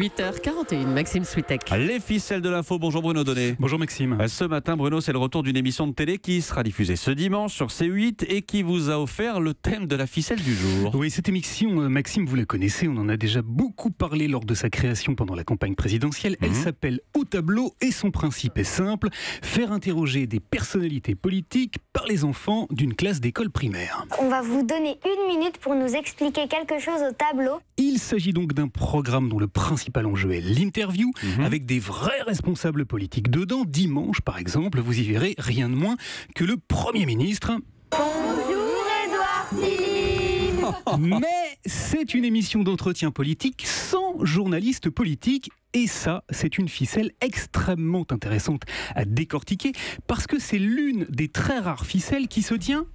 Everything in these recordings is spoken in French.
8h41, Maxime Switek. Les ficelles de l'info, bonjour Bruno Donnet. Bonjour Maxime. Ce matin Bruno, c'est le retour d'une émission de télé qui sera diffusée ce dimanche sur C8 et qui vous a offert le thème de la ficelle du jour. Oui, cette émission, Maxime, vous la connaissez, on en a déjà beaucoup parlé lors de sa création pendant la campagne présidentielle. Elle s'appelle Au tableau et son principe est simple, faire interroger des personnalités politiques par les enfants d'une classe d'école primaire. On va vous donner 1 minute pour nous expliquer quelque chose au tableau. Il s'agit donc d'un programme dont le principal enjeu est l'interview, avec des vrais responsables politiques dedans. Dimanche, par exemple, vous y verrez rien de moins que le Premier ministre. Bonjour Édouard Philippe. Mais c'est une émission d'entretien politique sans journaliste politique. Et ça, c'est une ficelle extrêmement intéressante à décortiquer parce que c'est l'une des très rares ficelles qui se tient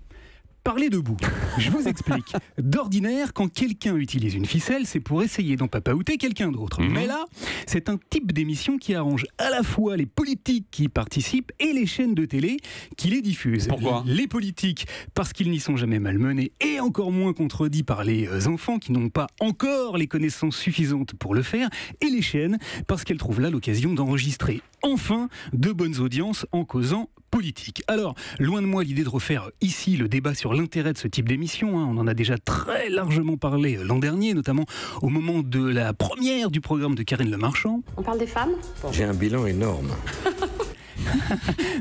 par les deux bouts. Je vous explique. D'ordinaire, quand quelqu'un utilise une ficelle, c'est pour essayer d'empapaouter quelqu'un d'autre. Mais là, c'est un type d'émission qui arrange à la fois les politiques qui y participent et les chaînes de télé qui les diffusent. Pourquoi ? Les politiques, parce qu'ils n'y sont jamais malmenés et encore moins contredits par les enfants qui n'ont pas encore les connaissances suffisantes pour le faire. Et les chaînes, parce qu'elles trouvent là l'occasion d'enregistrer enfin de bonnes audiences en causant politique. Alors, loin de moi l'idée de refaire ici le débat sur l'intérêt de ce type d'émission. On en a déjà très largement parlé l'an dernier, notamment au moment de la première du programme de Karine Le Marchand. On parle des femmes ? J'ai un bilan énorme.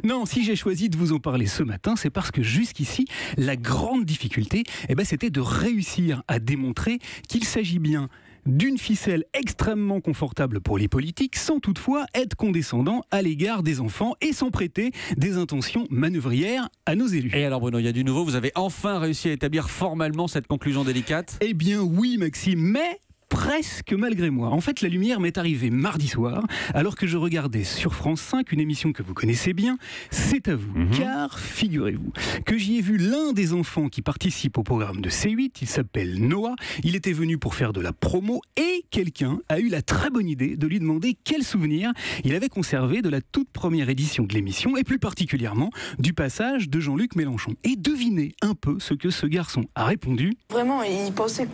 Non, si j'ai choisi de vous en parler ce matin, c'est parce que jusqu'ici, la grande difficulté, c'était de réussir à démontrer qu'il s'agit bien d'une ficelle extrêmement confortable pour les politiques, sans toutefois être condescendant à l'égard des enfants et sans prêter des intentions manœuvrières à nos élus. Et alors Bruno, il y a du nouveau, vous avez enfin réussi à établir formellement cette conclusion délicate ? Eh bien oui Maxime, mais presque malgré moi. En fait, la lumière m'est arrivée mardi soir, alors que je regardais sur France 5 une émission que vous connaissez bien, C'est à vous. Car, figurez-vous, que j'y ai vu l'un des enfants qui participe au programme de C8, il s'appelle Noah, il était venu pour faire de la promo et quelqu'un a eu la très bonne idée de lui demander quel souvenir il avait conservé de la toute première édition de l'émission et plus particulièrement du passage de Jean-Luc Mélenchon. Et devinez un peu ce que ce garçon a répondu. Vraiment, il pensait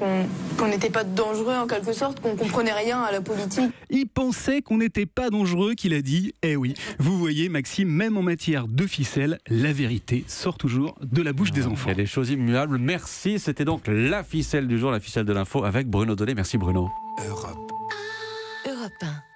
qu'on n'était pas dangereux en quelque sorte, qu'on comprenait rien à la politique. Il pensait qu'on n'était pas dangereux, qu'il a dit. Eh oui, vous voyez Maxime, même en matière de ficelle, la vérité sort toujours de la bouche des enfants. Il y a des choses immuables. Merci, c'était donc la ficelle du jour, la ficelle de l'info avec Bruno Donnet. Merci Bruno. Europe. Europe 1.